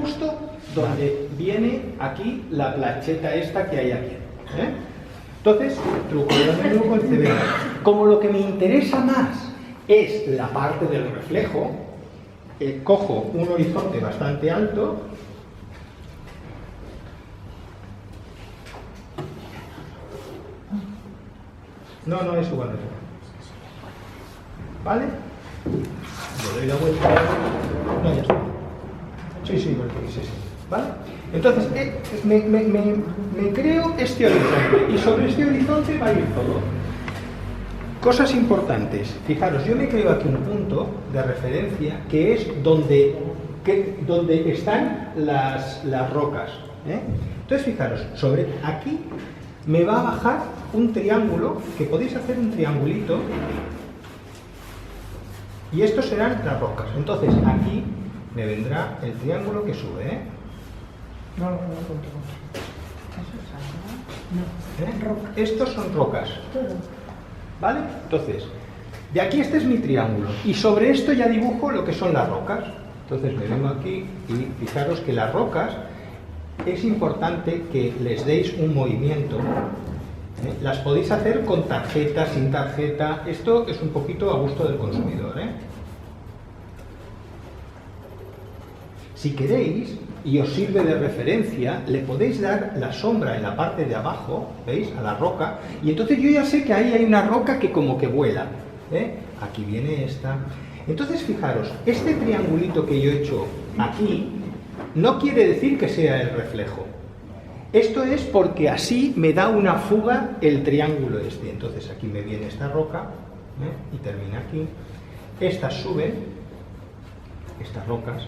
justo donde viene aquí la plancheta esta que hay aquí. Entonces, truco de nuevo con el CB. Como lo que me interesa más es la parte del reflejo, cojo un horizonte bastante alto. No, no es igual. ¿Vale? Le doy la vuelta. No, ya está. Sí, porque sí. ¿Vale? Entonces, me creo este horizonte. Y sobre este horizonte va a ir todo. Cosas importantes. Fijaros, yo me creo aquí un punto de referencia que es donde están las rocas. Entonces, fijaros, sobre aquí me va a bajar un triángulo, que podéis hacer un triangulito, y estos serán las rocas. Entonces, aquí me vendrá el triángulo que sube. No. Estos son rocas. ¿Vale? Entonces, de aquí este es mi triángulo. Y sobre esto ya dibujo lo que son las rocas. Entonces me vengo aquí y fijaros que las rocas es importante que les deis un movimiento. Las podéis hacer con tarjeta, sin tarjeta. Esto es un poquito a gusto del consumidor. Si queréis, y os sirve de referencia, le podéis dar la sombra en la parte de abajo, ¿veis? A la roca, y entonces yo ya sé que ahí hay una roca que como que vuela. Aquí viene esta. Entonces, fijaros, este triangulito que yo he hecho aquí, no quiere decir que sea el reflejo. Esto es porque así me da una fuga el triángulo este. Entonces aquí me viene esta roca, y termina aquí. Estas suben, estas rocas.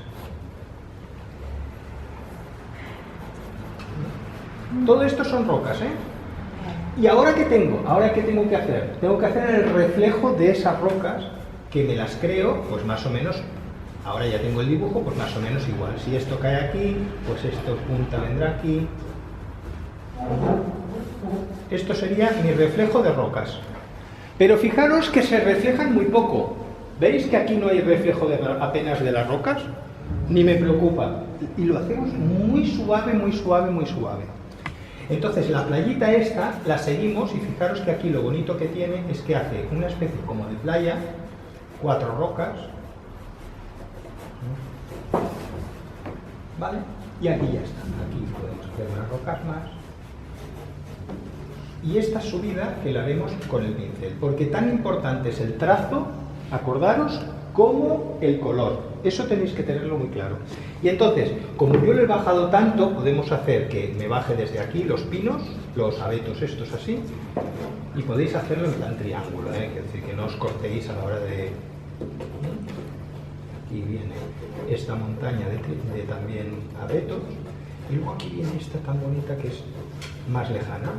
Todo esto son rocas, ¿Y ahora qué tengo? ¿Ahora qué tengo que hacer? Tengo que hacer el reflejo de esas rocas, que me las creo, pues más o menos, ahora ya tengo el dibujo, pues más o menos igual. Si esto cae aquí, pues esto punta vendrá aquí. Esto sería mi reflejo de rocas. Pero fijaros que se reflejan muy poco. ¿Veis que aquí no hay reflejo apenas de las rocas? Ni me preocupa. Y lo hacemos muy suave, muy suave, muy suave. Entonces la playita esta la seguimos y fijaros que aquí lo bonito que tiene es que hace una especie como de playa, 4 rocas, ¿vale? Y aquí ya están, aquí podemos hacer unas rocas más. Y esta subida que la haremos con el pincel, porque tan importante es el trazo, acordaros, como el color. Eso tenéis que tenerlo muy claro. Y entonces, como yo lo he bajado tanto, podemos hacer que me baje desde aquí los pinos, los abetos estos así, y podéis hacerlo en plan triángulo, es decir, que no os cortéis a la hora de... Aquí viene esta montaña de también abetos, y luego aquí viene esta tan bonita que es más lejana.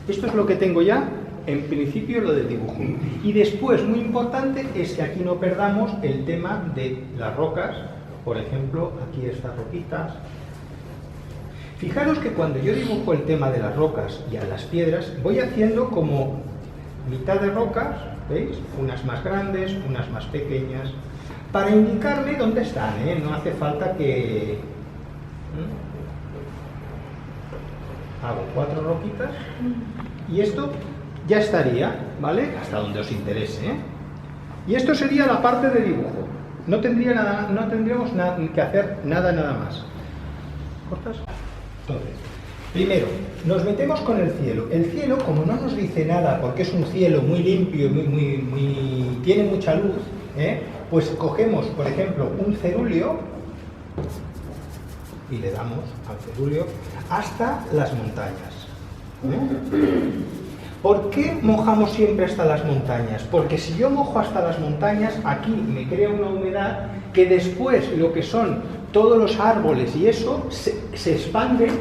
Esto es lo que tengo ya, en principio, lo del dibujo. Y después, muy importante, es que aquí no perdamos el tema de las rocas. Por ejemplo, aquí estas roquitas. Fijaros que cuando yo dibujo el tema de las rocas y a las piedras, voy haciendo como mitad de rocas, ¿veis? Unas más grandes, unas más pequeñas, para indicarme dónde están, No hace falta que... Hago 4 roquitas y esto ya estaría, ¿vale? Hasta donde os interese, Y esto sería la parte de dibujo. No tendríamos que hacer nada más. ¿Cortas? Entonces, primero, nos metemos con el cielo. El cielo, como no nos dice nada, porque es un cielo muy limpio, tiene mucha luz, pues cogemos, por ejemplo, un cerúleo y le damos al cerúleo hasta las montañas. ¿Por qué mojamos siempre hasta las montañas? Porque si yo mojo hasta las montañas, aquí me crea una humedad que después lo que son todos los árboles y eso se expanden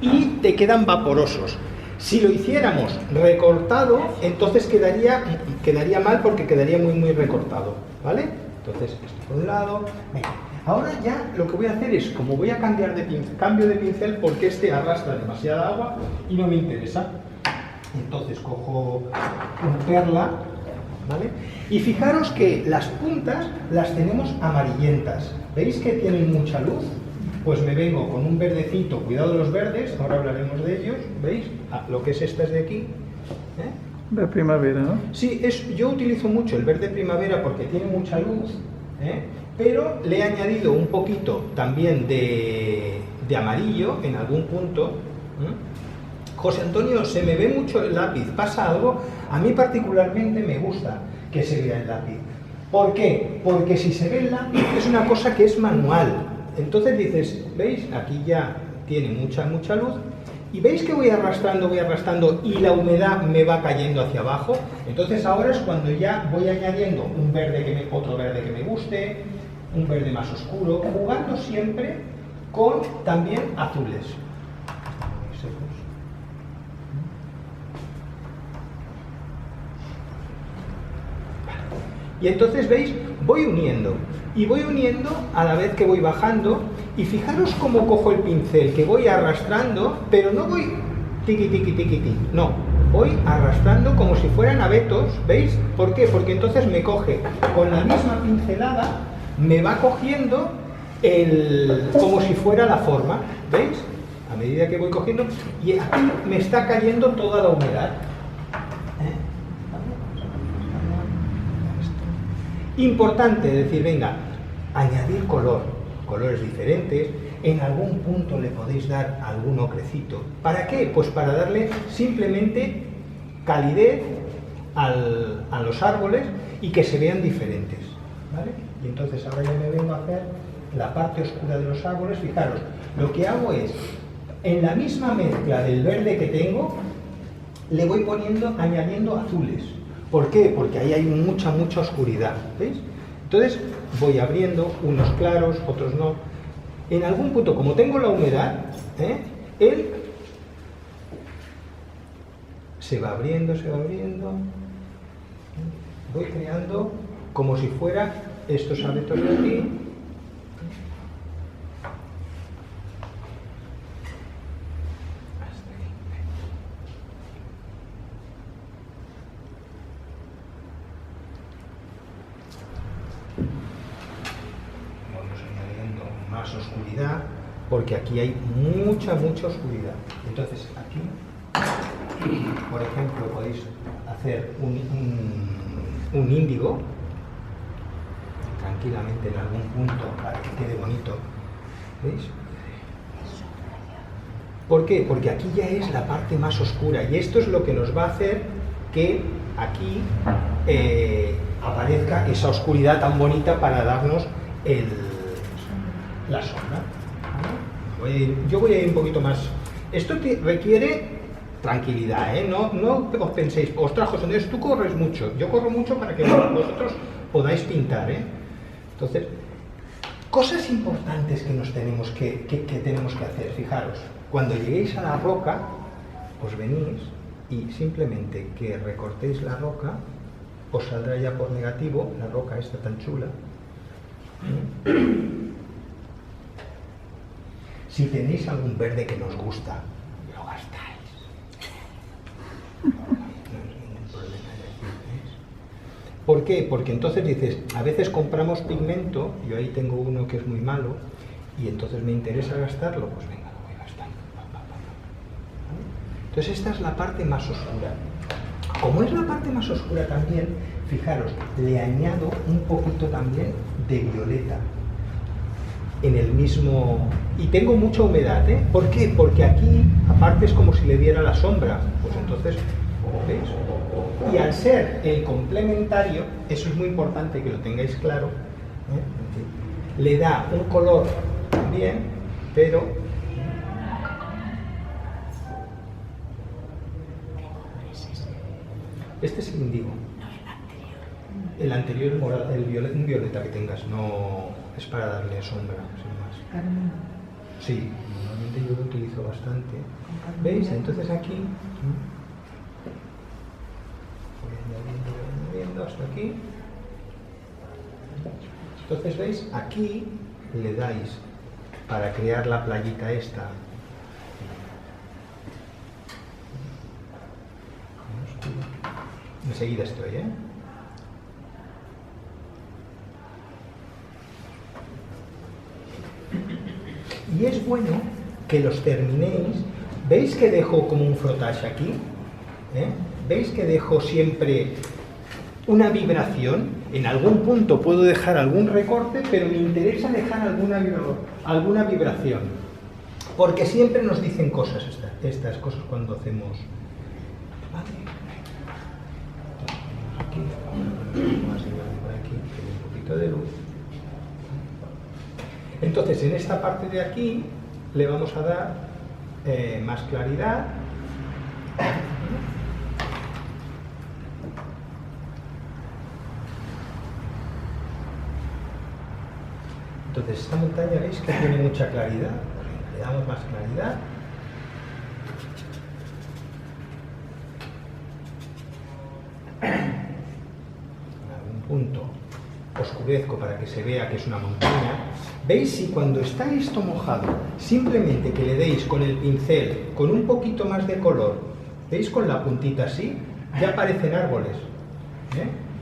y te quedan vaporosos. Si lo hiciéramos recortado, entonces quedaría mal porque quedaría muy recortado, ¿vale? Entonces, esto por un lado. Venga. Ahora ya lo que voy a hacer es, como voy a cambiar de pincel, cambio de pincel porque este arrastra demasiada agua y no me interesa. Entonces cojo un perla, ¿vale? Y fijaros que las puntas las tenemos amarillentas. ¿Veis que tienen mucha luz? pues me vengo con un verdecito, cuidado los verdes, ahora hablaremos de ellos, ¿veis? Lo que es estas de aquí. De primavera, ¿no? Sí, yo utilizo mucho el verde primavera porque tiene mucha luz, pero le he añadido un poquito también de amarillo en algún punto. José Antonio, se me ve mucho el lápiz, ¿pasa algo? A mí particularmente me gusta que se vea el lápiz. ¿Por qué? Porque si se ve el lápiz es una cosa que es manual. Entonces dices, ¿veis? Aquí ya tiene mucha luz. Y veis que voy arrastrando y la humedad me va cayendo hacia abajo. Entonces ahora es cuando ya voy añadiendo un verde otro verde que me guste, un verde más oscuro, jugando siempre con también azules. Y entonces, ¿veis? Voy uniendo. Y voy uniendo a la vez que voy bajando. Y fijaros cómo cojo el pincel, que voy arrastrando, pero no voy tiqui, tiqui, tiqui, tiqui. No, voy arrastrando como si fueran abetos, ¿veis? ¿Por qué? Porque entonces me coge con la misma pincelada, me va cogiendo como si fuera la forma, ¿veis? A medida que voy cogiendo, y aquí me está cayendo toda la humedad. Importante decir, venga, añadir colores diferentes, en algún punto le podéis dar algún ocrecito. ¿Para qué? Pues para darle simplemente calidez a los árboles y que se vean diferentes, ¿vale? Y entonces ahora ya me vengo a hacer la parte oscura de los árboles. Fijaros, lo que hago es, en la misma mezcla del verde que tengo, le voy añadiendo azules. ¿Por qué? Porque ahí hay mucha oscuridad, ¿veis? Entonces voy abriendo, unos claros, otros no. En algún punto, como tengo la humedad, él se va abriendo. Voy creando como si fuera estos abetos de aquí. Más oscuridad, porque aquí hay mucha oscuridad. Entonces aquí, por ejemplo, podéis hacer un índigo tranquilamente en algún punto para que quede bonito, ¿veis? ¿Por qué? Porque aquí ya es la parte más oscura y esto es lo que nos va a hacer que aquí aparezca esa oscuridad tan bonita para darnos la sombra. Yo voy a ir un poquito más. Esto requiere tranquilidad, no os penséis, ostras, José Andrés, tú corres mucho. Yo corro mucho para que vosotros podáis pintar, Entonces, cosas importantes que tenemos que hacer. Fijaros, cuando lleguéis a la roca, os venís y simplemente que recortéis la roca, os saldrá ya por negativo la roca esta tan chula. Si tenéis algún verde que nos gusta, lo gastáis. No hay ningún problema en decir. ¿Por qué? Porque entonces dices, a veces compramos pigmento, yo ahí tengo uno que es muy malo, y entonces me interesa gastarlo, pues venga, lo voy gastando. Entonces esta es la parte más oscura. Como es la parte más oscura también, fijaros, le añado un poquito también de violeta. En el mismo... Y tengo mucha humedad, ¿Por qué? Porque aquí, aparte, es como si le diera la sombra. Pues entonces, ¿veis? Y al ser el complementario, eso es muy importante que lo tengáis claro, le da un color también, pero... Este es el índigo. El anterior es morado, un violeta que tengas, no es para darle sombra, sin más. Sí, normalmente yo lo utilizo bastante. ¿Veis? Entonces aquí voy añadiendo hasta aquí. Entonces, ¿veis? Aquí le dais para crear la playita esta. Enseguida estoy, Y es bueno que los terminéis. ¿Veis que dejo como un frottage aquí? ¿Veis que dejo siempre una vibración? En algún punto puedo dejar algún recorte, pero me interesa dejar alguna vibración. Porque siempre nos dicen cosas estas cosas cuando hacemos... Aquí, más por aquí, un poquito de luz. Entonces, en esta parte de aquí le vamos a dar más claridad. Entonces, esta montaña, ¿veis que tiene mucha claridad? Le damos más claridad. En algún punto oscurezco para que se vea que es una montaña. ¿Veis? Si cuando está esto mojado, simplemente que le deis con el pincel, con un poquito más de color, ¿veis? Con la puntita así, ya aparecen árboles.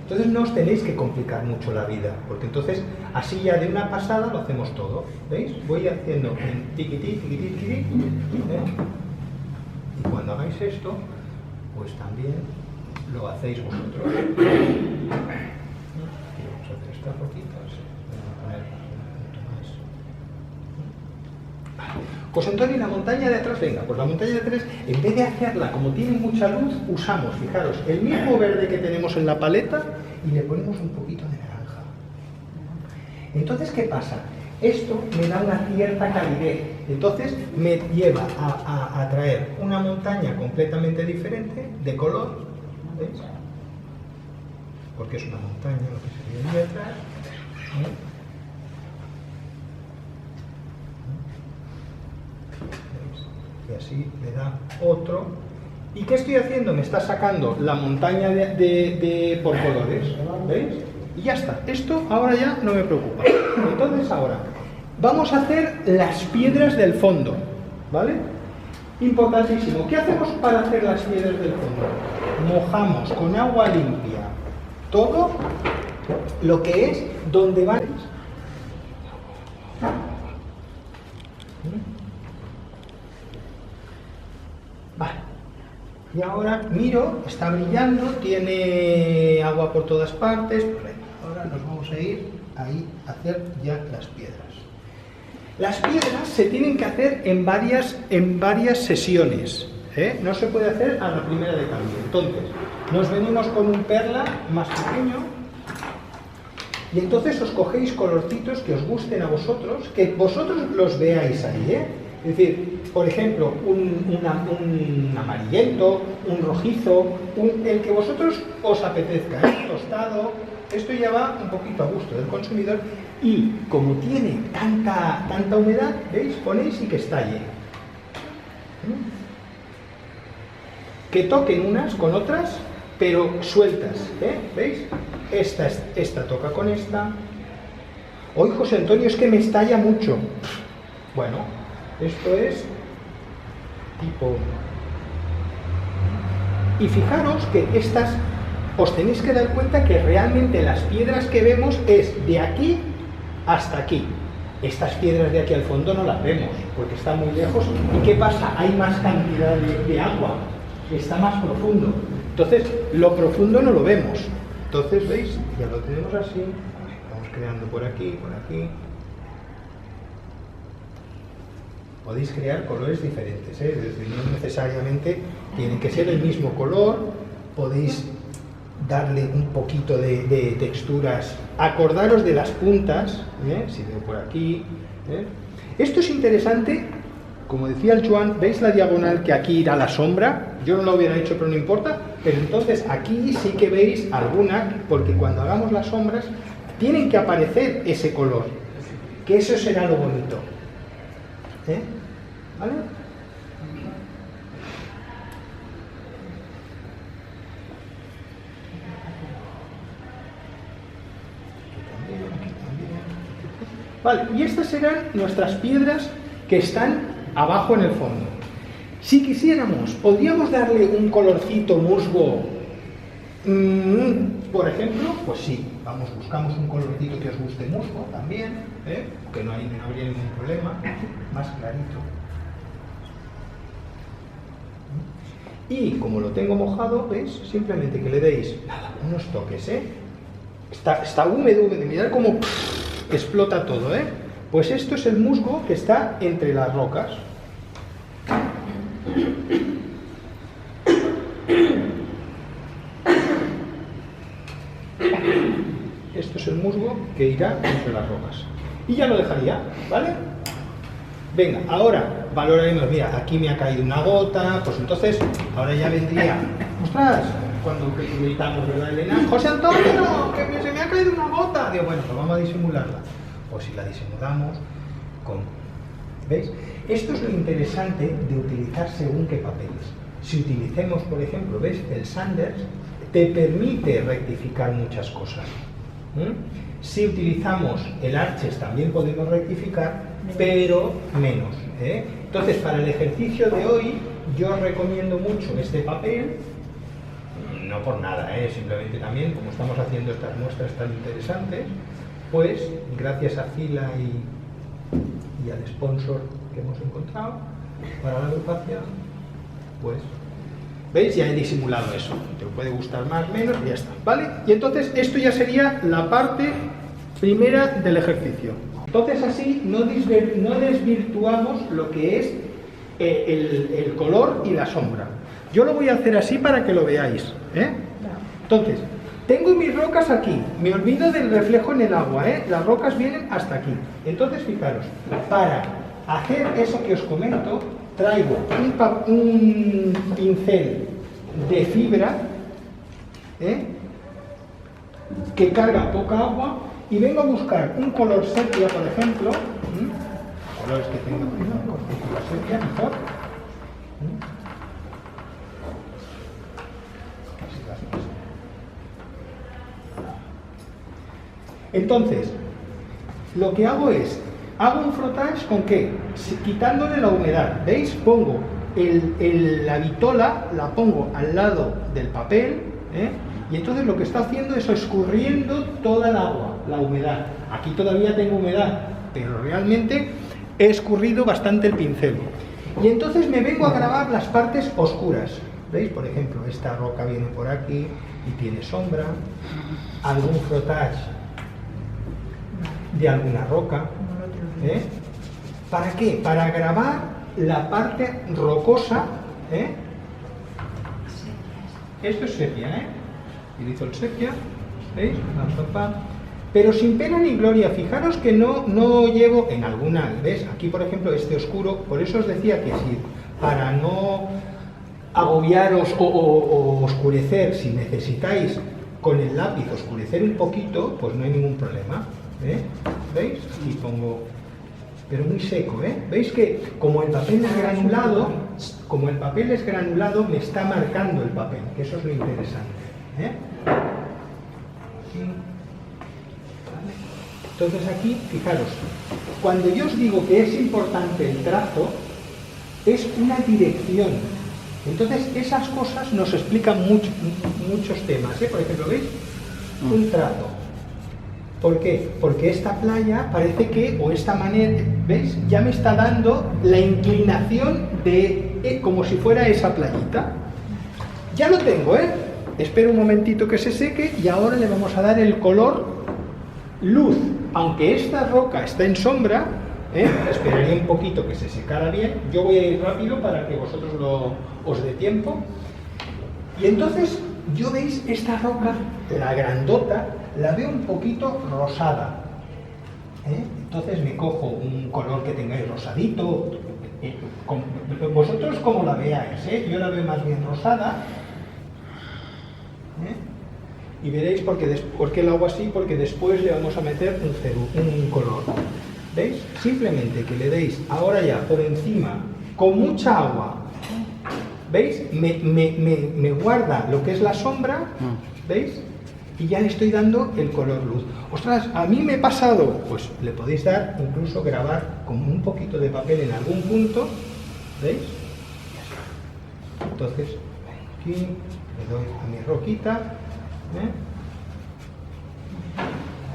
Entonces no os tenéis que complicar mucho la vida, porque entonces así ya de una pasada lo hacemos todo. ¿Veis? Voy haciendo en tiquití, tiquití, tiquití, y cuando hagáis esto, pues también lo hacéis vosotros. Vamos a hacer estas roquitas. Vamos a poner un punto más. José Antonio, ¿y la montaña de atrás? Venga, pues la montaña de atrás, en vez de hacerla como tiene mucha luz, usamos, fijaros, el mismo verde que tenemos en la paleta y le ponemos un poquito de naranja. Entonces, ¿qué pasa? Esto me da una cierta calidez. Entonces, me lleva a traer una montaña completamente diferente de color. ¿Veis? Porque es una montaña lo que se viene detrás. Y así le da otro. ¿Y qué estoy haciendo? Me está sacando la montaña por colores. ¿Veis? Y ya está. Esto ahora ya no me preocupa. Entonces ahora vamos a hacer las piedras del fondo. ¿Vale? Importantísimo. ¿Qué hacemos para hacer las piedras del fondo? Mojamos con agua limpia todo lo que es donde van. Vale. Y ahora miro, está brillando, tiene agua por todas partes. Pues ahora nos vamos a ir ahí a hacer ya las piedras. Las piedras se tienen que hacer en varias sesiones. No se puede hacer a la primera de cambio. Entonces, nos venimos con un perla más pequeño y entonces os cogéis colorcitos que os gusten a vosotros, que vosotros los veáis ahí. Es decir, por ejemplo, un amarillento, un rojizo, el que vosotros os apetezca, tostado. Esto ya va un poquito a gusto del consumidor y como tiene tanta humedad, ¿veis? Ponéis y que estalle. Que toquen unas con otras, pero sueltas, ¿veis? Esta toca con esta. Hoy, José Antonio, es que me estalla mucho. Bueno, esto es tipo... Y fijaros que estas, os tenéis que dar cuenta que realmente las piedras que vemos es de aquí hasta aquí. Estas piedras de aquí al fondo no las vemos, porque están muy lejos. ¿Y qué pasa? Hay más cantidad de agua. Está más profundo. Entonces, lo profundo no lo vemos. Entonces, ¿veis? Ya lo tenemos así. Vamos creando por aquí, por aquí. Podéis crear colores diferentes, es decir, no necesariamente tienen que ser el mismo color. Podéis darle un poquito de texturas. Acordaros de las puntas, si veo por aquí. Esto es interesante. Como decía el Joan, ¿veis la diagonal que aquí irá la sombra? Yo no lo hubiera hecho, pero no importa. Pero entonces aquí sí que veis alguna, porque cuando hagamos las sombras, tienen que aparecer ese color. Que eso será lo bonito. ¿Vale? Vale, y estas serán nuestras piedras que están abajo en el fondo. Si quisiéramos, podríamos darle un colorcito musgo Por ejemplo, pues sí, buscamos un colorcito que os guste musgo también, que no habría ningún problema, más clarito. Y como lo tengo mojado, ¿veis? Simplemente que le deis unos toques, Está húmedo, mirad cómo explota todo, Pues esto es el musgo que está entre las rocas. Esto es el musgo que irá entre las rocas. Y ya lo dejaría, ¿vale? Venga, ahora valoraremos, mira, aquí me ha caído una gota, pues entonces, ahora ya vendría, ostras, cuando gritamos, ¿verdad, Elena? José Antonio, que se me ha caído una gota. Digo, bueno, pues vamos a disimularla. Pues si la disimulamos con... ¿Veis? Esto es lo interesante de utilizar según qué papeles. Si utilicemos, por ejemplo, ¿ves? El Sanders te permite rectificar muchas cosas. Si utilizamos el Arches también podemos rectificar, pero menos. Entonces, para el ejercicio de hoy, yo os recomiendo mucho este papel, no por nada, simplemente también, como estamos haciendo estas muestras tan interesantes, pues, gracias a Fila y al sponsor que hemos encontrado para la agrupación, pues, ¿veis? Ya he disimulado eso. Te puede gustar más, menos, y ya está, ¿vale? Y entonces, esto ya sería la parte primera del ejercicio. Entonces, así no desvirtuamos lo que es el color y la sombra. Yo lo voy a hacer así para que lo veáis, Entonces, tengo mis rocas aquí, me olvido del reflejo en el agua, Las rocas vienen hasta aquí. Entonces, fijaros, para hacer eso que os comento, traigo un pincel de fibra, que carga poca agua, y vengo a buscar un color sepia, por ejemplo, colores que tengan una sepia, mejor. Entonces, lo que hago es, hago un frottage ¿con qué? Quitándole la humedad, ¿veis? Pongo la vitola, la pongo al lado del papel, y entonces lo que está haciendo es escurriendo toda el agua, la humedad. Aquí todavía tengo humedad, pero realmente he escurrido bastante el pincel. Y entonces me vengo a grabar las partes oscuras. ¿Veis? Por ejemplo, esta roca viene por aquí y tiene sombra, algún frottage de alguna roca. ¿Para qué? Para grabar la parte rocosa. Esto es sepia, utilizo el sepia, ¿veis? Pero sin pena ni gloria. Fijaros que no llevo en alguna, ¿ves? Aquí, por ejemplo, este oscuro, por eso os decía que sí, para no agobiaros o oscurecer, si necesitáis con el lápiz oscurecer un poquito, pues no hay ningún problema. ¿Veis? Aquí pongo, pero muy seco, ¿Veis que como el papel es granulado, me está marcando el papel, que eso es lo interesante, Entonces aquí, fijaros, cuando yo os digo que es importante el trazo, es una dirección. Entonces esas cosas nos explican muchos temas, Por ejemplo, ¿veis? Un trazo. ¿Por qué? Porque esta playa parece que, o esta manera, ¿veis? Ya me está dando la inclinación de como si fuera esa playita. Ya lo tengo, Espero un momentito que se seque y ahora le vamos a dar el color luz. Aunque esta roca está en sombra, esperaría un poquito que se secara bien. Yo voy a ir rápido para que vosotros os dé tiempo. Y entonces, yo veis esta roca, la grandota, la veo un poquito rosada. Entonces me cojo un color que tengáis rosadito, vosotros como la veáis, yo la veo más bien rosada. Y veréis por qué lo hago así, porque después le vamos a meter un color. ¿Veis? Simplemente que le deis ahora ya por encima, con mucha agua. ¿Veis? Me guarda lo que es la sombra, ¿veis? Y ya le estoy dando el color luz. Ostras, a mí me he pasado, pues le podéis dar, incluso grabar con un poquito de papel en algún punto, ¿veis? Entonces, aquí le doy a mi roquita,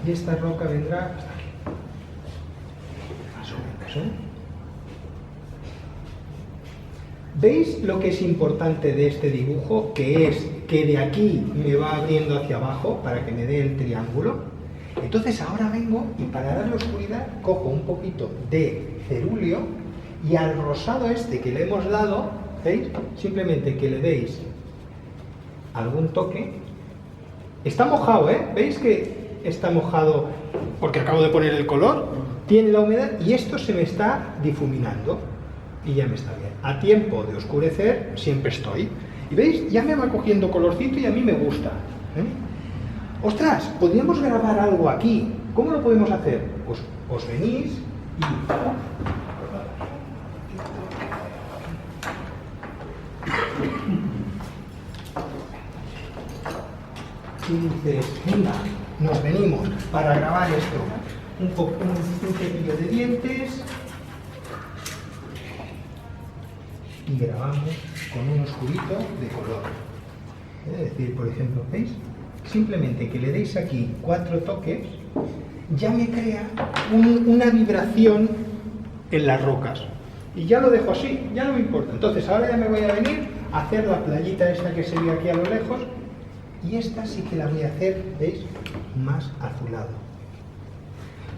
Y esta roca vendrá hasta aquí. Más o menos, ¿Veis lo que es importante de este dibujo? Que es que de aquí me va abriendo hacia abajo para que me dé el triángulo. Entonces ahora vengo y para darle oscuridad cojo un poquito de cerúleo y al rosado este que le hemos dado, ¿veis? Simplemente que le deis algún toque. Está mojado, ¿eh? ¿Veis que está mojado porque acabo de poner el color? Tiene la humedad y esto se me está difuminando y ya me está bien. A tiempo de oscurecer siempre estoy. Y veis, ya me va cogiendo colorcito y a mí me gusta. ¡Ostras! Podríamos grabar algo aquí. ¿Cómo lo podemos hacer? Pues os venís y dices, venga, nos venimos para grabar esto. Un cepillo de dientes y grabamos con un oscurito de color. Es decir, por ejemplo, ¿veis? Simplemente que le deis aquí 4 toques, ya me crea una vibración en las rocas. Y ya lo dejo así, ya no me importa. Entonces ahora ya me voy a venir a hacer la playita esta que se ve aquí a lo lejos. Y esta sí que la voy a hacer, ¿veis? Más azulado.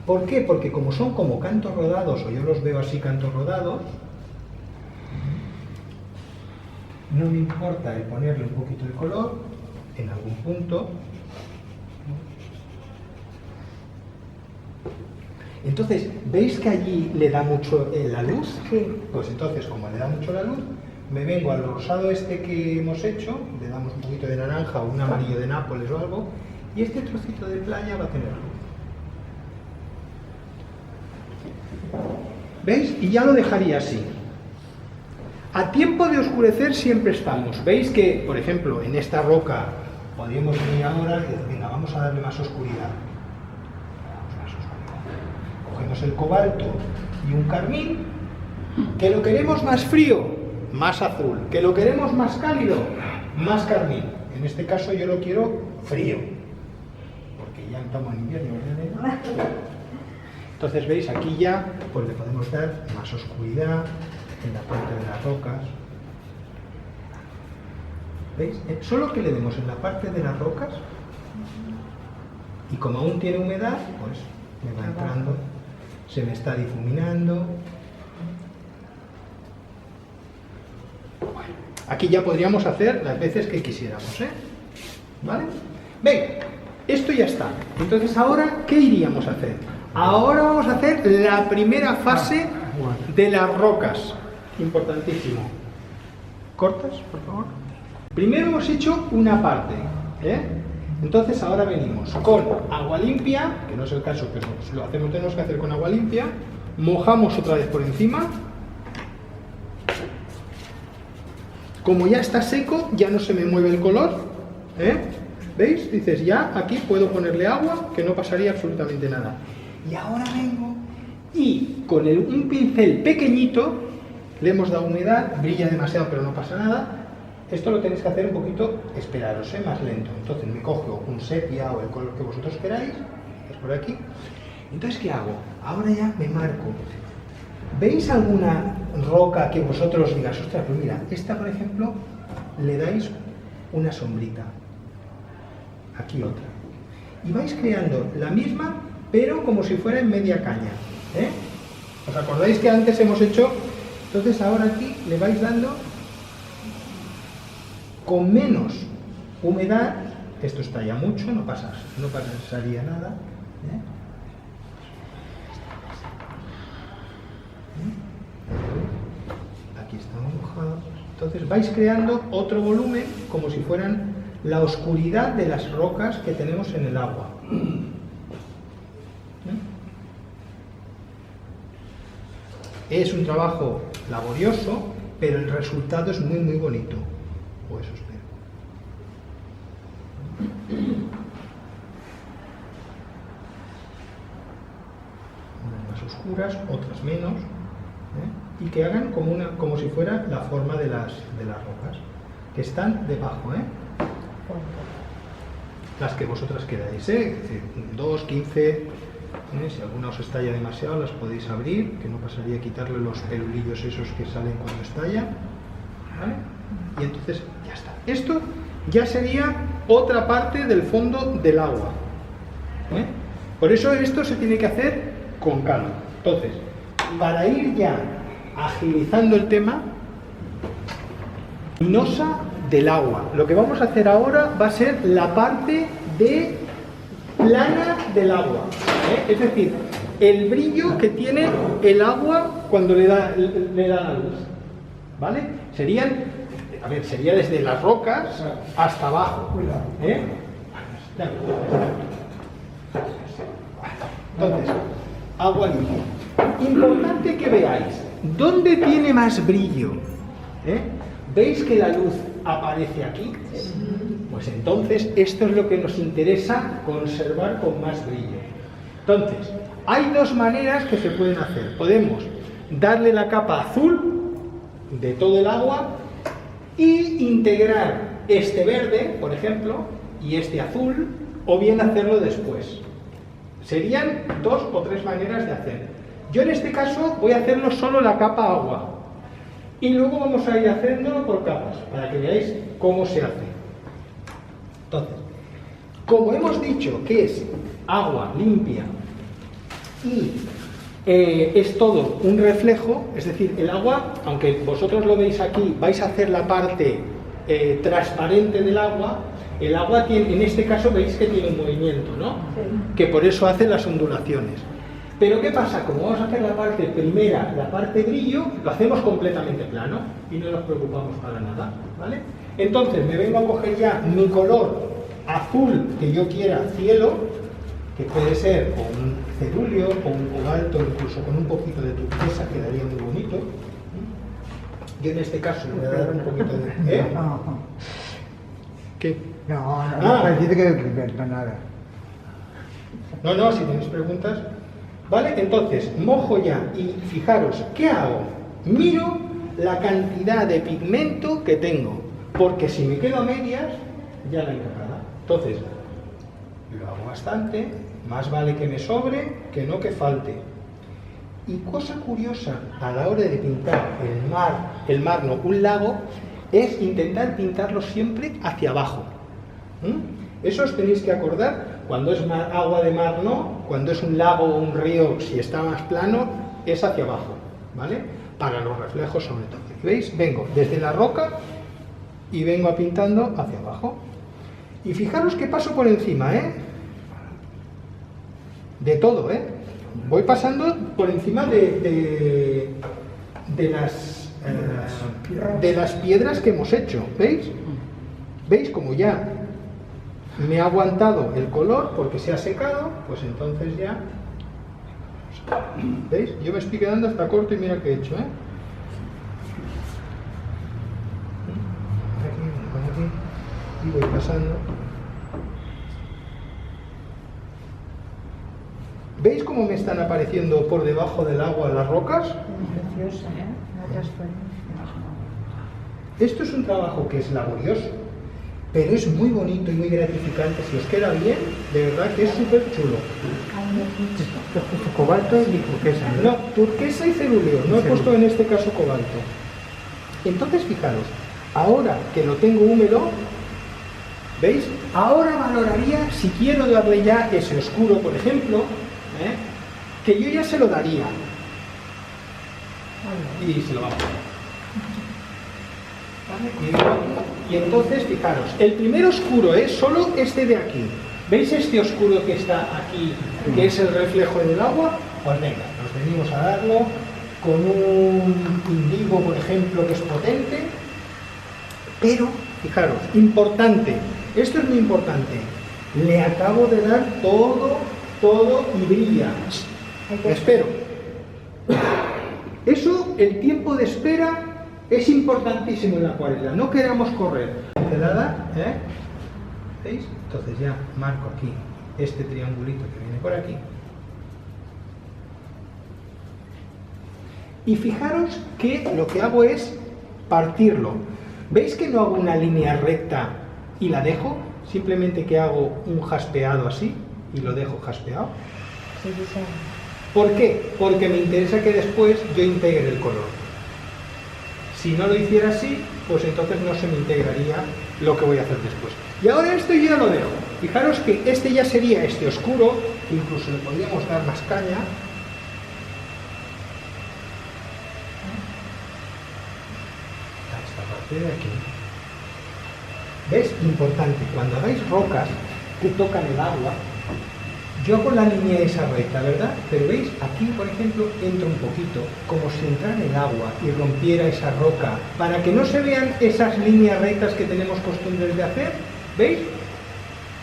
¿Por qué? Porque como son como cantos rodados, o yo los veo así cantos rodados, no me importa el ponerle un poquito de color en algún punto. Entonces, ¿veis que allí le da mucho la luz? Sí. Pues entonces, como le da mucho la luz, me vengo al rosado este que hemos hecho, le damos un poquito de naranja o un amarillo de Nápoles o algo, y este trocito de playa va a tener luz. ¿Veis? Y ya lo dejaría así. A tiempo de oscurecer siempre estamos. ¿Veis que, por ejemplo, en esta roca podríamos venir ahora y decir, venga, vamos a darle más oscuridad? Cogemos el cobalto y un carmín. ¿Que lo queremos más frío? Más azul. ¿Que lo queremos más cálido? Más carmín. En este caso yo lo quiero frío, porque ya estamos en invierno, ¿verdad? Entonces, ¿veis? Aquí ya pues le podemos dar más oscuridad en la parte de las rocas. ¿Veis? Solo que le demos en la parte de las rocas, y como aún tiene humedad, pues me va entrando, se me está difuminando. Bueno, aquí ya podríamos hacer las veces que quisiéramos, ¿eh? ¿Vale? Venga, esto ya está. Entonces, ahora, ¿qué iríamos a hacer? Ahora vamos a hacer la primera fase de las rocas. Importantísimo. ¿Cortas, por favor? Primero hemos hecho una parte, ¿eh? Entonces ahora venimos con agua limpia, que no es el caso, pero si lo hacemos tenemos que hacer con agua limpia. Mojamos otra vez por encima. Como ya está seco, ya no se me mueve el color, ¿eh? ¿Veis? Dices, ya aquí puedo ponerle agua, que no pasaría absolutamente nada. Y ahora vengo y con un pincel pequeñito le hemos dado humedad, brilla demasiado pero no pasa nada. Esto lo tenéis que hacer un poquito, esperaros, más lento. Entonces me cojo un sepia o el color que vosotros queráis, es por aquí. Entonces, ¿qué hago? Ahora ya me marco. ¿Veis alguna roca que vosotros digáis, ostras, pues mira, esta por ejemplo, le dais una sombrita, aquí otra, y vais creando la misma, pero como si fuera en media caña, ¿eh? ¿Os acordáis que antes hemos hecho? Entonces ahora aquí le vais dando con menos humedad. Esto está ya mucho, no pasaría nada, ¿eh? Aquí estamos mojados. Entonces vais creando otro volumen como si fueran la oscuridad de las rocas que tenemos en el agua. Es un trabajo laborioso, pero el resultado es muy muy bonito. O eso espero. Unas más oscuras, otras menos, ¿eh? Y que hagan como si fuera la forma de las rocas, que están debajo, ¿eh? las que vosotras queráis, ¿eh? Es decir, 2, 15, ¿eh? Si alguna os estalla demasiado las podéis abrir, que no pasaría quitarle los pelulillos esos que salen cuando estalla, ¿vale? Y entonces ya está. Esto ya sería otra parte del fondo del agua, ¿eh? Por eso esto se tiene que hacer con calma. Entonces, para ir ya agilizando el tema, luminosa del agua. Lo que vamos a hacer ahora va a ser la parte de plana del agua, ¿eh? Es decir, el brillo que tiene el agua cuando le da la luz, ¿vale? Sería desde las rocas hasta abajo, ¿eh? Entonces, agua limpia. Importante que veáis, ¿dónde tiene más brillo? ¿Eh? ¿Veis que la luz aparece aquí? Pues entonces esto es lo que nos interesa conservar con más brillo. Entonces, hay dos maneras que se pueden hacer. Podemos darle la capa azul de todo el agua y integrar este verde, por ejemplo, y este azul, o bien hacerlo después. Serían 2 o 3 maneras de hacer. Yo en este caso voy a hacerlo solo la capa agua. Y luego vamos a ir haciéndolo por capas, para que veáis cómo se hace. Entonces, como hemos dicho que es agua limpia y es todo un reflejo, es decir, el agua, aunque vosotros lo veis aquí, vais a hacer la parte transparente del agua, el agua tiene, en este caso veis que tiene un movimiento, ¿no? Sí. Que por eso hace las ondulaciones. Pero ¿qué pasa? Como vamos a hacer la parte primera, la parte brillo, lo hacemos completamente plano y no nos preocupamos para nada, ¿vale? Entonces me vengo a coger ya mi color azul que yo quiera, cielo, que puede ser con un cerúleo, con un cobalto, incluso con un poquito de turquesa, quedaría muy bonito. Yo en este caso le voy a dar un poquito de... ¿Eh? ¿Qué? No, dice que nada. No, si tenéis preguntas... ¿Vale? Entonces, mojo ya y fijaros, ¿qué hago? Miro la cantidad de pigmento que tengo, porque si me quedo a medias, ya la he cagado. Entonces, lo hago bastante, más vale que me sobre que no que falte. Y cosa curiosa, a la hora de pintar un lago, es intentar pintarlo siempre hacia abajo. Eso os tenéis que acordar. Cuando es agua de mar no, cuando es un lago o un río, si está más plano, es hacia abajo, ¿vale? Para los reflejos sobre todo. ¿Veis? Vengo desde la roca y vengo pintando hacia abajo. Y fijaros que paso por encima, ¿eh? De todo, ¿eh? Voy pasando por encima de las piedras que hemos hecho, ¿veis? ¿Veis? Como ya me ha aguantado el color porque se ha secado, pues entonces ya... ¿Veis? Yo me estoy quedando hasta corto y mira qué he hecho, ¿eh? Aquí, y voy pasando. ¿Veis cómo me están apareciendo por debajo del agua las rocas? Preciosa, ¿eh? Esto es un trabajo que es laborioso, pero es muy bonito y muy gratificante. Si os queda bien, de verdad que es súper chulo. Cobalto y turquesa. No, turquesa y cerúleo. No he puesto en este caso cobalto. Entonces, fijaros, ahora que lo tengo húmedo, ¿veis? Ahora valoraría si quiero darle ya ese oscuro, por ejemplo, que yo ya se lo daría. Y se lo vamos a dar. Y entonces, fijaros, el primer oscuro es solo este de aquí. ¿Veis este oscuro que está aquí, que es el reflejo del agua? Pues venga, nos venimos a darlo con un indigo, por ejemplo, que es potente. Pero, fijaros, importante, esto es muy importante, le acabo de dar todo y brilla. Espero. Eso, el tiempo de espera es importantísimo en la acuarela, no queramos correr. Pincelada, ¿eh? ¿Veis? Entonces ya marco aquí este triangulito que viene por aquí. Y fijaros que lo que hago es partirlo. ¿Veis que no hago una línea recta y la dejo? simplemente que hago un jaspeado así y lo dejo jaspeado. Sí, sí, sí. ¿Por qué? Porque me interesa que después yo integre el color. Si no lo hiciera así, pues entonces no se me integraría lo que voy a hacer después. Y ahora esto yo ya lo dejo. Fijaros que este ya sería este oscuro, incluso le podríamos dar más caña. Esta parte de aquí. ¿Ves? Importante, cuando hagáis rocas que tocan el agua, yo hago la línea esa recta, ¿verdad? Pero veis, aquí por ejemplo entra un poquito, como si entrara en el agua y rompiera esa roca, para que no se vean esas líneas rectas que tenemos costumbres de hacer, ¿veis?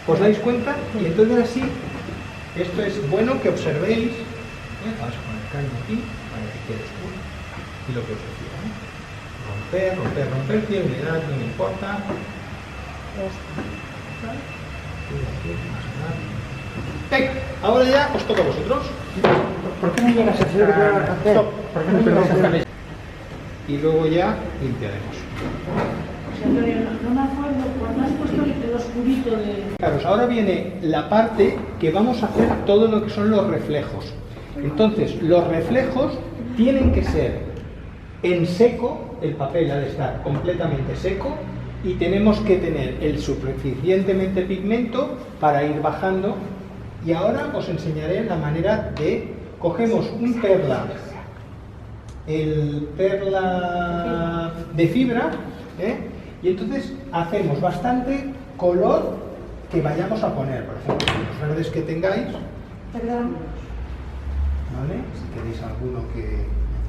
¿Os dais cuenta? Y entonces así, esto es bueno que observéis, vamos a poner caña aquí, para que quede oscuro, y lo que os decía, romper, romper, romper, tiene humedad, no me importa. Venga, ahora ya os toca a vosotros. ¿Por qué no llegas a hacer lo que te vas a hacer? Stop. ¿Por qué no llegas a hacer? Y luego ya limpiaremos. O sea, pero no me acuerdo, cuando has puesto el oscurito de... Fijaros, ahora viene la parte que vamos a hacer todo lo que son los reflejos. Entonces, los reflejos tienen que ser en seco, el papel ha de estar completamente seco y tenemos que tener el suficientemente pigmento para ir bajando. Y ahora os enseñaré la manera de... Cogemos un perla, el perla de fibra, y entonces hacemos bastante color que vayamos a poner. Por ejemplo, los verdes que tengáis, Perdón. ¿vale? Si queréis alguno que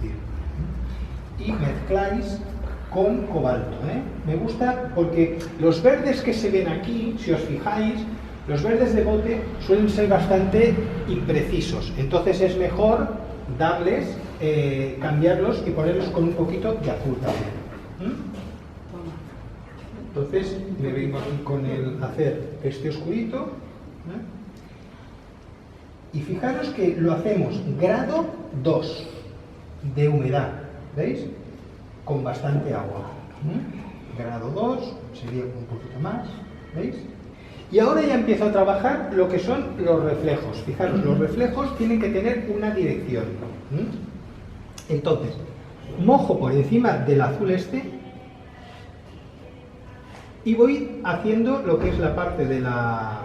decir. Y mezcláis con cobalto, Me gusta porque los verdes que se ven aquí, si os fijáis, los verdes de bote suelen ser bastante imprecisos, entonces es mejor darles, cambiarlos y ponerlos con un poquito de azul también. Entonces me vengo aquí con el hacer este oscurito, y fijaros que lo hacemos grado 2 de humedad, ¿veis? Con bastante agua. Grado 2 sería un poquito más, ¿veis? Y ahora ya empiezo a trabajar lo que son los reflejos. Fijaros, los reflejos tienen que tener una dirección. Entonces, mojo por encima del azul este y voy haciendo lo que es la parte de la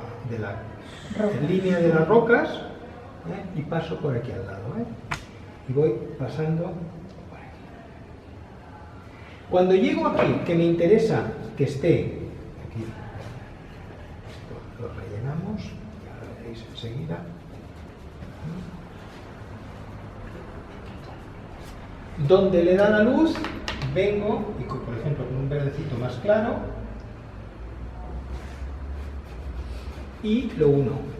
línea de las rocas, y paso por aquí al lado. Y voy pasando por aquí. Cuando llego aquí, que me interesa que esté aquí, lo rellenamos, ya lo veréis enseguida. Donde le da la luz, vengo y por ejemplo con un verdecito más claro y lo uno.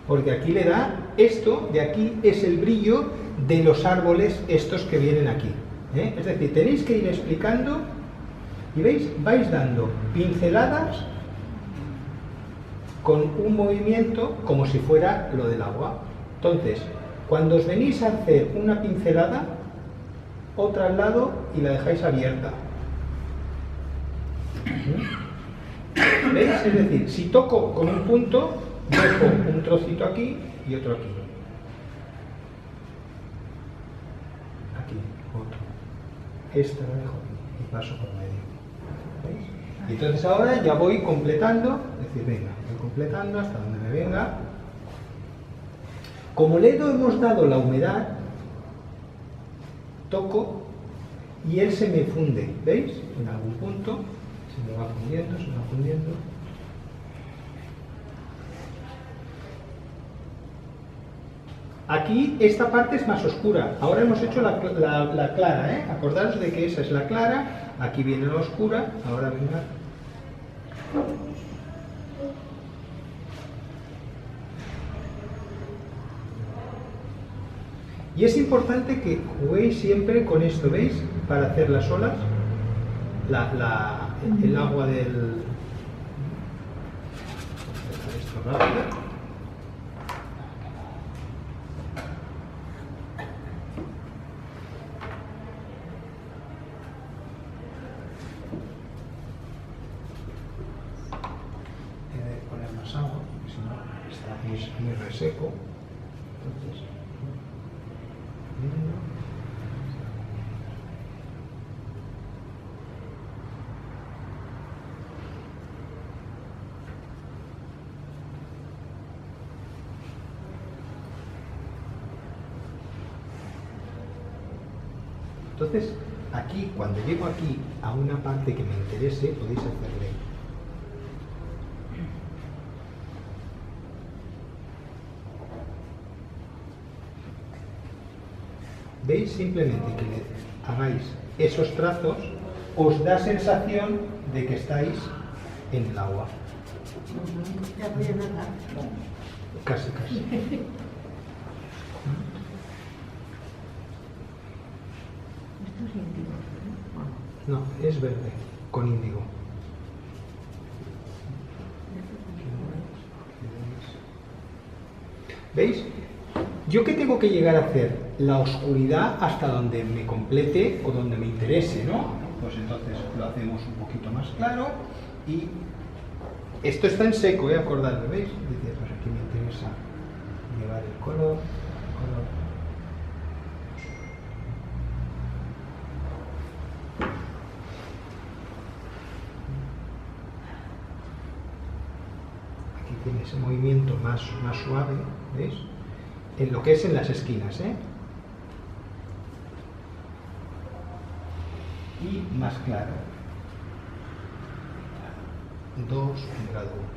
Porque aquí le da, esto de aquí es el brillo de los árboles estos que vienen aquí. Es decir, tenéis que ir explicando y veis, vais dando pinceladas con un movimiento como si fuera lo del agua. Entonces, cuando os venís a hacer una pincelada, otra al lado y la dejáis abierta. ¿Veis? Es decir, si toco con un punto, dejo un trocito aquí y otro aquí. Aquí, otro. Esta la dejo aquí y paso por medio. ¿Veis? Y entonces ahora ya voy completando, es decir, venga, voy completando hasta donde me venga. Como le hemos dado la humedad, toco y él se me funde, ¿veis? En algún punto se me va fundiendo, se me va fundiendo. Aquí esta parte es más oscura, ahora hemos hecho la clara, Acordaros de que esa es la clara, aquí viene la oscura, ahora venga. Y es importante que juguéis siempre con esto, ¿veis? Para hacer las olas, el agua del... Esto rápido. muy reseco. Entonces, entonces, aquí, cuando llego aquí a una parte que me interese, podéis hacerle. ¿Veis? Simplemente que le hagáis esos trazos, os da sensación de que estáis en el agua. Ya voy a nadar. Casi, casi. Esto es índigo, ¿no? No, es verde, con índigo. ¿Veis? ¿Yo qué tengo que llegar a hacer? La oscuridad hasta donde me complete o donde me interese, ¿no? Pues entonces lo hacemos un poquito más claro y esto está en seco, acordaros, ¿veis? Dice, pues aquí me interesa llevar el color. Aquí tiene ese movimiento más suave, ¿veis? En lo que es en las esquinas, y más claro. 2 en grado 1.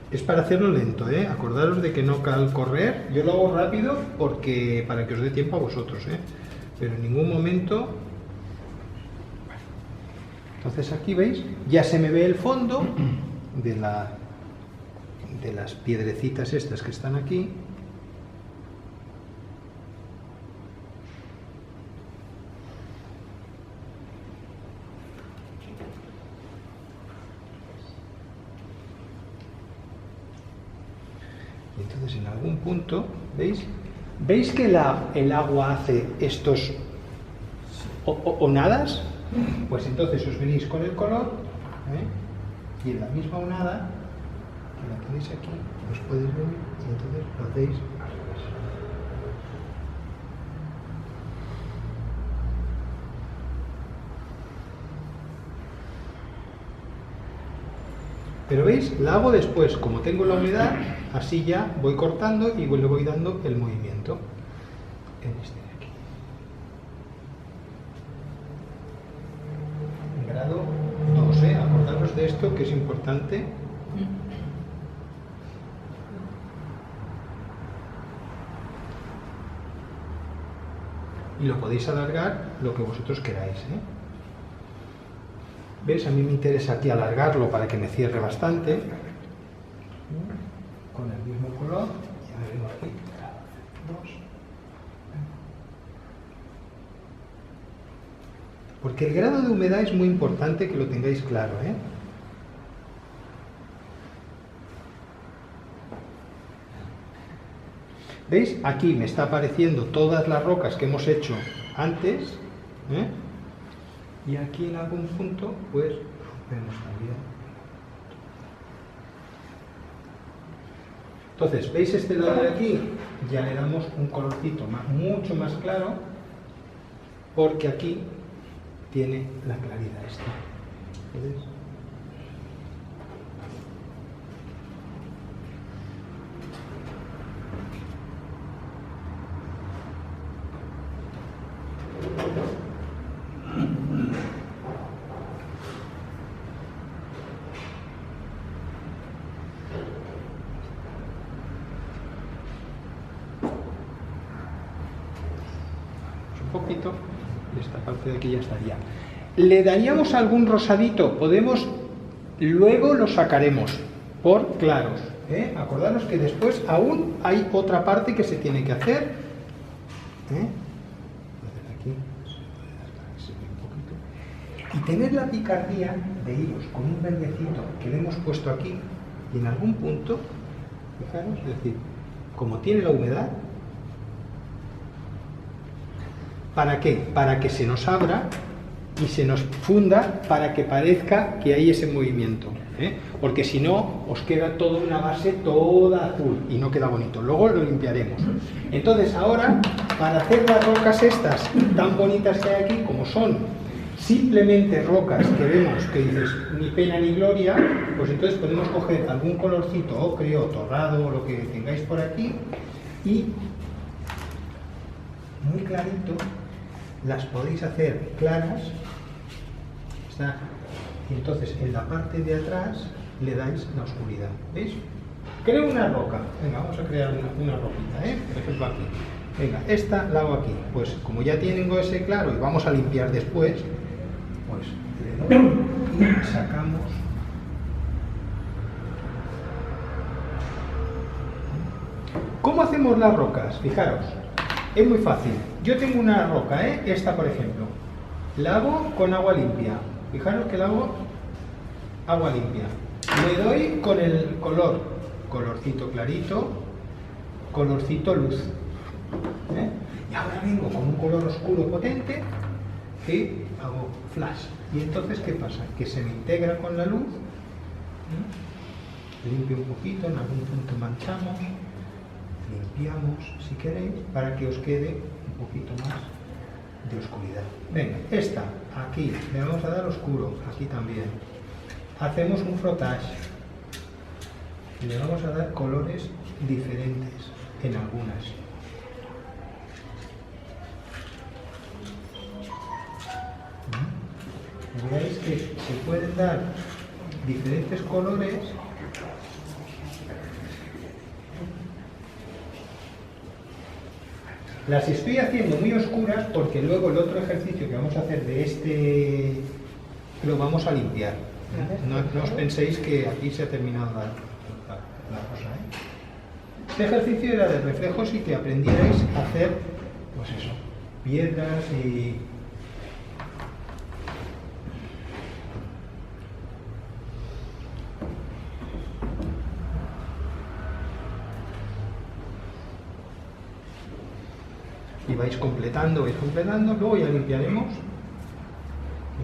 Es para hacerlo lento, acordaros de que no cal correr. Yo lo hago rápido porque para que os dé tiempo a vosotros, pero en ningún momento. Entonces aquí veis, ya se me ve el fondo de las piedrecitas estas que están aquí. Entonces en algún punto, ¿veis? ¿Veis que el agua hace estos onadas? Pues entonces os venís con el color, y en la misma onada, que la tenéis aquí, os podéis venir y entonces lo hacéis al revés. Pero veis, la hago después, como tengo la humedad, así ya voy cortando y le voy dando el movimiento en este de aquí. Grado 2, acordaros de esto que es importante. Y lo podéis alargar lo que vosotros queráis, ¿Ves? A mí me interesa aquí alargarlo para que me cierre bastante. Con el mismo color. Y ahora vengo aquí. 2. Porque el grado de humedad es muy importante que lo tengáis claro, ¿Veis? Aquí me está apareciendo todas las rocas que hemos hecho antes, y aquí en algún punto, pues, vemos también. Entonces, ¿veis este lado de aquí? Ya le damos un colorcito mucho más claro, porque aquí tiene la claridad esta. ¿Veis? Poquito, esta parte de aquí ya estaría. ¿Le daríamos algún rosadito? Podemos, luego lo sacaremos por claros, acordaros que después aún hay otra parte que se tiene que hacer, entonces aquí se puede dar y tener la picardía de iros con un verdecito que le hemos puesto aquí y en algún punto, fijaros, es decir, como tiene la humedad, ¿para qué? Para que se nos abra y se nos funda, para que parezca que hay ese movimiento, ¿eh? Porque si no, os queda toda una base toda azul y no queda bonito. Luego lo limpiaremos. Entonces ahora, para hacer las rocas estas tan bonitas que hay aquí, como son simplemente rocas que vemos que dices ni pena ni gloria, pues entonces podemos coger algún colorcito ocre o torrado o lo que tengáis por aquí y muy clarito las podéis hacer claras, ¿está? Y entonces en la parte de atrás le dais la oscuridad, ¿veis? Creo una roca, venga, vamos a crear una roquita, por ejemplo aquí, venga, esta la hago aquí, pues como ya tengo ese claro y vamos a limpiar después, pues le doy y sacamos. ¿Cómo hacemos las rocas? Fijaros, es muy fácil. Yo tengo una roca, esta por ejemplo, la hago con agua limpia. Fijaros que la hago agua limpia. Le doy con el colorcito clarito, colorcito luz. Y ahora vengo con un color oscuro potente que hago flash. Y entonces, ¿qué pasa? Que se me integra con la luz. Limpio un poquito, en algún punto manchamos. Limpiamos, si queréis, para que os quede un poquito más de oscuridad. Venga, esta, aquí, le vamos a dar oscuro, aquí también. Hacemos un frottage. Y le vamos a dar colores diferentes en algunas. Veáis que se pueden dar diferentes colores. Las estoy haciendo muy oscuras porque luego el otro ejercicio que vamos a hacer de este lo vamos a limpiar. No os penséis que aquí se ha terminado la cosa. Este ejercicio era de reflejos y que aprendierais a hacer, pues eso, piedras y... y vais completando, luego ya limpiaremos.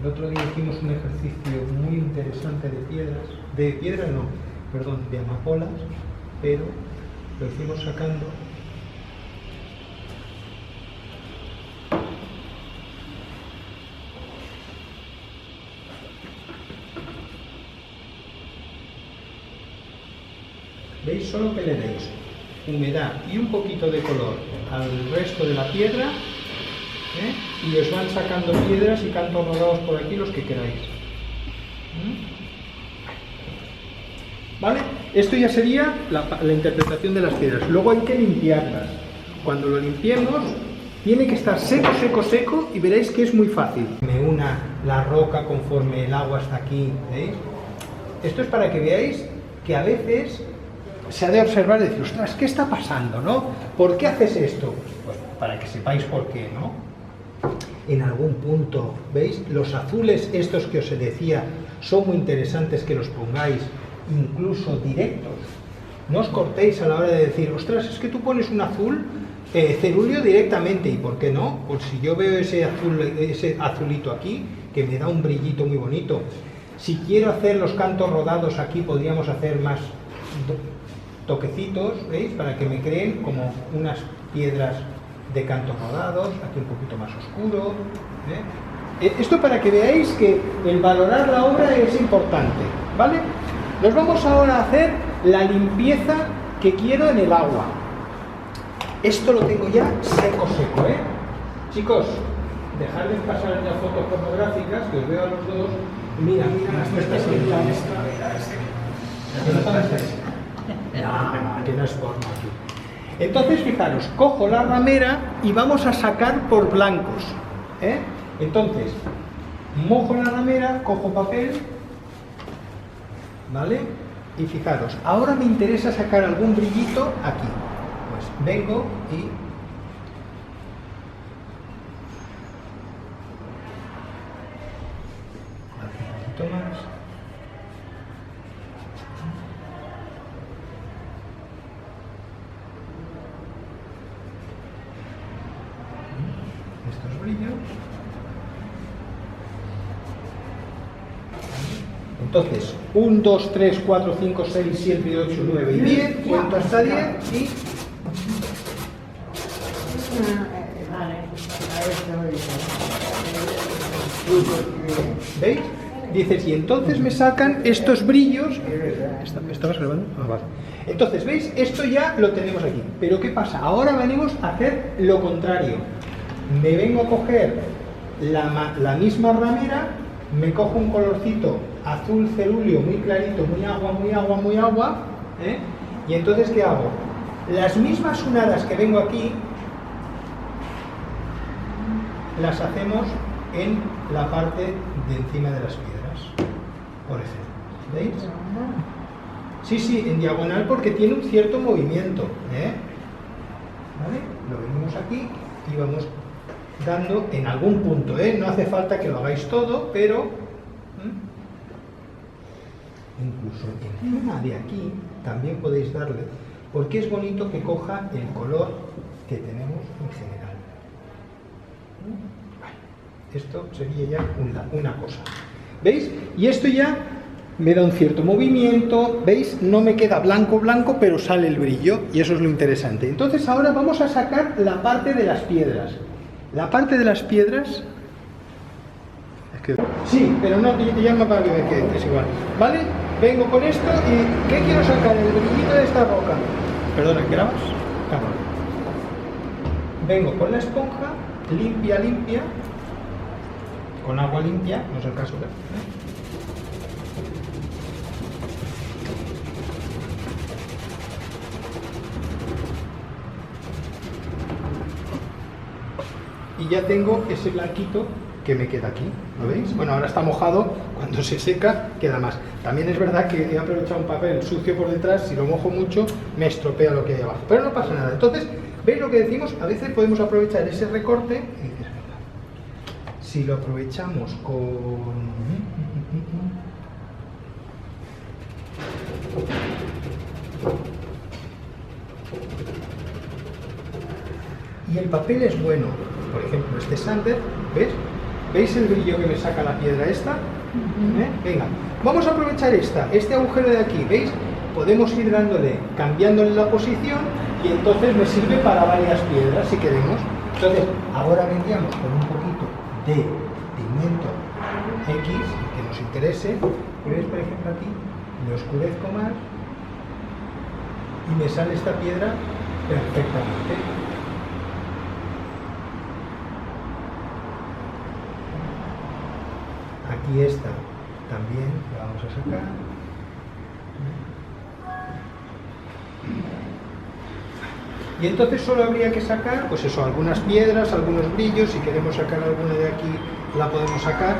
El otro día hicimos un ejercicio muy interesante de amapolas, pero lo hicimos sacando ¿veis? Solo que le deis humedad y un poquito de color al resto de la piedra, y os van sacando piedras y cantos rodados por aquí los que queráis. ¿Vale? Esto ya sería la interpretación de las piedras. Luego hay que limpiarlas. Cuando lo limpiemos tiene que estar seco y veréis que es muy fácil. Me una la roca conforme el agua está aquí, ¿veis? Esto es para que veáis que a veces se ha de observar y decir, ostras, ¿qué está pasando, no? ¿Por qué haces esto? Pues para que sepáis por qué, ¿no? En algún punto, ¿veis? Los azules estos que os decía son muy interesantes que los pongáis incluso directos. No os cortéis a la hora de decir, ostras, es que tú pones un azul cerúleo directamente, ¿y por qué no? Pues si yo veo ese azulito aquí, que me da un brillito muy bonito. Si quiero hacer los cantos rodados aquí, podríamos hacer más toquecitos, ¿veis? Para que me creen como unas piedras de cantos rodados, aquí un poquito más oscuro. Esto para que veáis que el valorar la obra es importante, ¿vale? Nos vamos ahora a hacer la limpieza que quiero en el agua. Esto lo tengo ya seco, Chicos, dejad de pasar ya fotos pornográficas, que os veo a los dos. Mira las nuestras que no es porno aquí. Entonces, fijaros, cojo la ramera y vamos a sacar por blancos. Entonces, mojo la ramera, cojo papel, ¿vale? Y fijaros, ahora me interesa sacar algún brillito aquí. Pues vengo y... brillo. Entonces, 1, 2, 3, 4, 5, 6, 7, 8, 9 y 10, cuento hasta 10 y... ¿Veis? Dices, y entonces me sacan estos brillos. ¿Estabas grabando? Ah, vale. Entonces, ¿veis? Esto ya lo tenemos aquí. Pero ¿qué pasa? Ahora venimos a hacer lo contrario. Me vengo a coger la misma ramera, me cojo un colorcito azul cerúleo muy clarito, muy agua, muy agua, muy agua, ¿eh? Y entonces, ¿qué hago? Las mismas unadas que vengo aquí, las hacemos en la parte de encima de las piedras, por ejemplo. ¿Veis? Sí, sí, en diagonal porque tiene un cierto movimiento, ¿eh? ¿Vale? Lo venimos aquí y vamos dando en algún punto, ¿eh? No hace falta que lo hagáis todo, pero incluso encima de aquí también podéis darle, porque es bonito que coja el color que tenemos en general. Esto sería ya una cosa. ¿Veis? Y esto ya me da un cierto movimiento. ¿Veis? No me queda blanco, blanco, pero sale el brillo. Y eso es lo interesante. Entonces ahora vamos a sacar la parte de las piedras. La parte de las piedras... Sí, pero no te llama para que me quede, es igual. ¿Vale? Vengo con esto y... ¿qué quiero sacar? El brillito de esta roca. Perdona, ¿grabas? Cámara. Vengo con la esponja, limpia, limpia. Con agua limpia, no es el caso de... Y ya tengo ese blanquito que me queda aquí, ¿lo veis? Bueno, ahora está mojado, cuando se seca queda más. También es verdad que he aprovechado un papel sucio por detrás, si lo mojo mucho me estropea lo que hay abajo, pero no pasa nada. Entonces, ¿veis lo que decimos? A veces podemos aprovechar ese recorte y dices, si lo aprovechamos con... y el papel es bueno, por ejemplo este sander, ¿ves? ¿Veis el brillo que me saca la piedra esta? Venga, vamos a aprovechar este agujero de aquí, ¿veis? Podemos ir dándole, cambiándole la posición y entonces me sirve para varias piedras si queremos. Entonces, ahora vendríamos con un poquito de pigmento X que nos interese, y veis por ejemplo aquí, le oscurezco más y me sale esta piedra perfectamente. Aquí esta también la vamos a sacar. Y entonces solo habría que sacar, pues eso, algunas piedras, algunos brillos. Si queremos sacar alguna de aquí, la podemos sacar.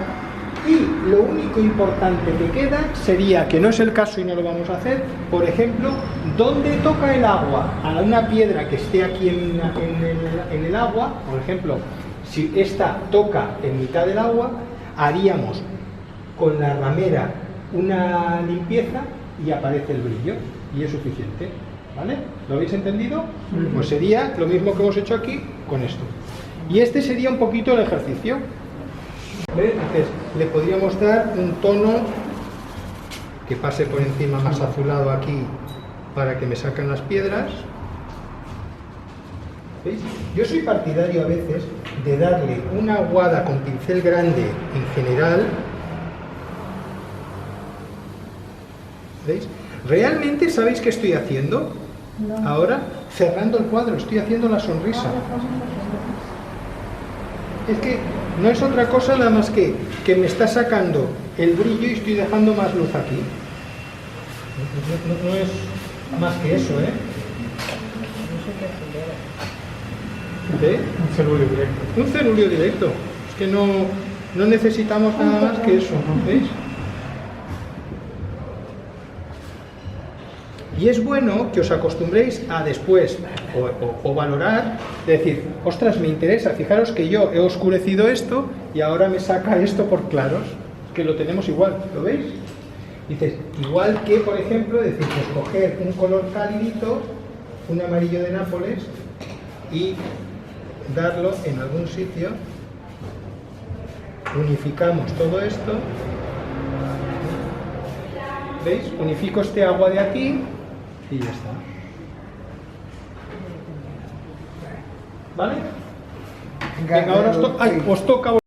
Y lo único importante que queda sería, que no es el caso y no lo vamos a hacer, por ejemplo, ¿dónde toca el agua? A una piedra que esté aquí en el agua, por ejemplo, si esta toca en mitad del agua, haríamos con la ramera una limpieza y aparece el brillo y es suficiente, ¿vale? ¿Lo habéis entendido? Pues sería lo mismo que hemos hecho aquí con esto. Y este sería un poquito el ejercicio. ¿Ves? Entonces, le podríamos dar un tono que pase por encima más azulado aquí para que me saquen las piedras. ¿Veis? Yo soy partidario a veces de darle una aguada con pincel grande en general. ¿Veis? ¿Realmente sabéis qué estoy haciendo? No. Ahora, cerrando el cuadro, estoy haciendo la sonrisa. Es que no es otra cosa nada más que me está sacando el brillo y estoy dejando más luz aquí. No es más que eso, ¿eh? ¿Eh? Un cerúleo directo. Un cerúleo directo. Es que no necesitamos nada más que eso, ¿veis? Y es bueno que os acostumbréis a después o valorar, decir, ostras, me interesa, fijaros que yo he oscurecido esto y ahora me saca esto por claros, que lo tenemos igual, ¿lo veis? Dices, igual que, por ejemplo, decir, pues coger un color cálidito, un amarillo de Nápoles, y darlo en algún sitio unificamos todo esto. ¿Veis? Unifico este agua de aquí y ya está. ¿Vale? Venga, ahora os toca